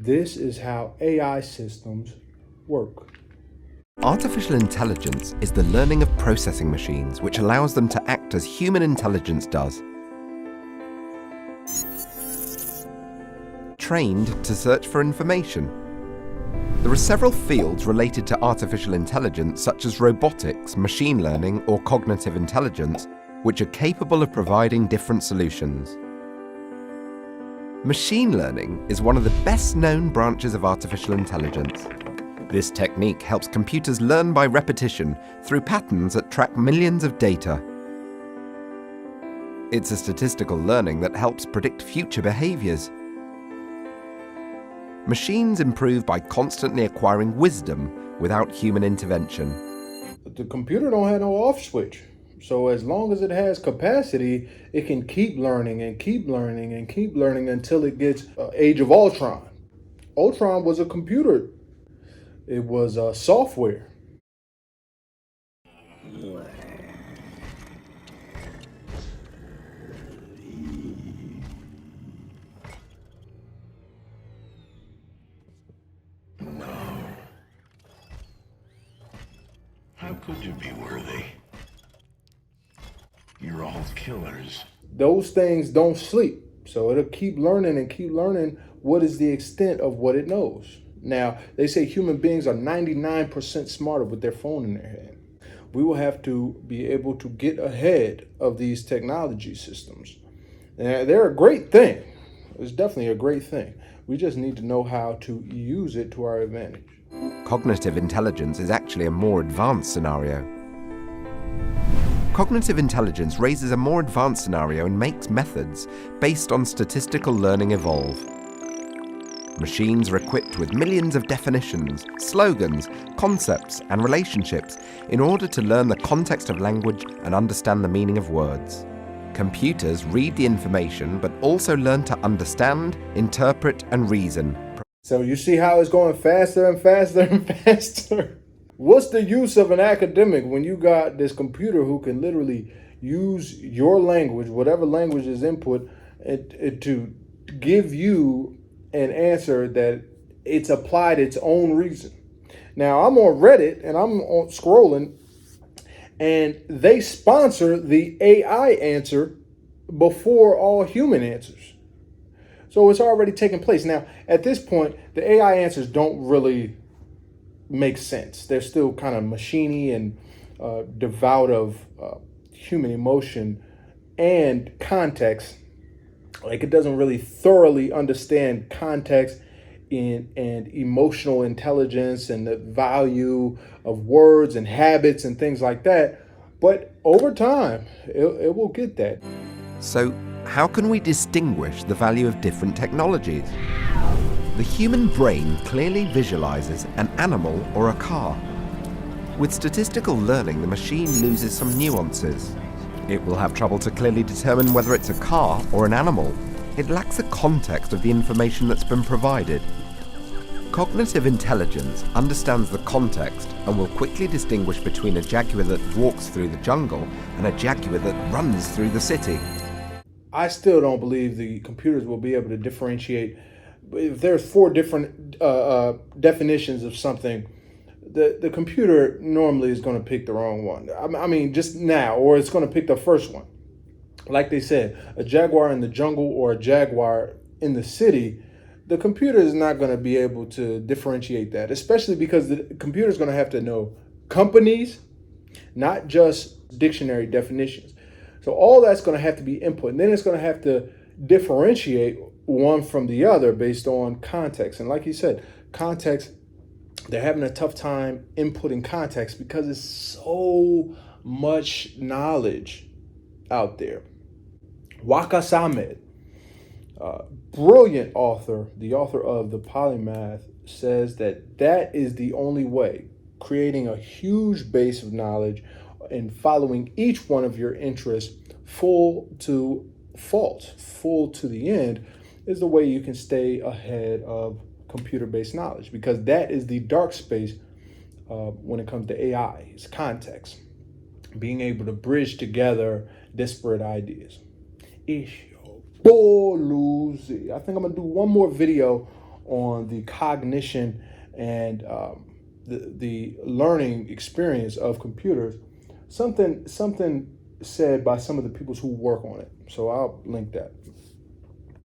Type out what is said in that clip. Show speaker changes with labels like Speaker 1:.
Speaker 1: This is how AI systems work.
Speaker 2: Artificial intelligence is the learning of processing machines which allows them to act as human intelligence does. Trained to search for information. There are several fields related to artificial intelligence, such as robotics, machine learning, or cognitive intelligence, which are capable of providing different solutions. Machine learning is one of the best-known branches of artificial intelligence. This technique helps computers learn by repetition through patterns that track millions of data. It's a statistical learning that helps predict future behaviors. Machines improve by constantly acquiring wisdom without human intervention.
Speaker 1: But the computer don't have no off switch. So as long as it has capacity, it can keep learning and keep learning and keep learning until it gets Age of Ultron. Ultron was a computer. It was software.
Speaker 3: How could you be worthy? You're all killers.
Speaker 1: Those things don't sleep. So it'll keep learning and keep learning what is the extent of what it knows. Now, they say human beings are 99% smarter with their phone in their hand. We will have to be able to get ahead of these technology systems. And they're a great thing. It's definitely a great thing. We just need to know how to use it to our advantage.
Speaker 2: Cognitive intelligence is actually a more advanced scenario. Cognitive intelligence raises a more advanced scenario and makes methods based on statistical learning evolve. Machines are equipped with millions of definitions, slogans, concepts, and relationships in order to learn the context of language and understand the meaning of words. Computers read the information but also learn to understand, interpret, and reason.
Speaker 1: So you see how it's going faster and faster and faster? What's the use of an academic when you got this computer who can literally use your language, whatever language is input, to give you an answer that it's applied its own reason? Now, I'm on Reddit and I'm scrolling, and they sponsor the AI answer before all human answers. So it's already taken place. Now, at this point, the AI answers don't really make sense. They're still kind of machiney and devout of human emotion and context. Like, it doesn't really thoroughly understand context and emotional intelligence and the value of words and habits and things like that. But over time, it will get that.
Speaker 2: So, how can we distinguish the value of different technologies? The human brain clearly visualizes an animal or a car. With statistical learning, the machine loses some nuances. It will have trouble to clearly determine whether it's a car or an animal. It lacks the context of the information that's been provided. Cognitive intelligence understands the context and will quickly distinguish between a jaguar that walks through the jungle and a jaguar that runs through the city.
Speaker 1: I still don't believe the computers will be able to differentiate. If there's 4 different definitions of something, the computer normally is going to pick the wrong one. I mean, just now, or it's going to pick the first one. Like they said, a jaguar in the jungle or a jaguar in the city, the computer is not going to be able to differentiate that, especially because the computer is going to have to know companies, not just dictionary definitions. So all that's going to have to be input, and then it's going to have to differentiate one from the other based on context. And like you said, context, they're having a tough time inputting context because it's so much knowledge out there. Wakas Ahmed, brilliant author, the author of The Polymath, says that is the only way, creating a huge base of knowledge and following each one of your interests full to fault, full to the end, is the way you can stay ahead of computer-based knowledge, because that is the dark space when it comes to AI. It's context, being able to bridge together disparate ideas. It's your boy Lucy. I think I'm gonna do one more video on the cognition and the learning experience of computers. Something said by some of the people who work on it. So I'll link that.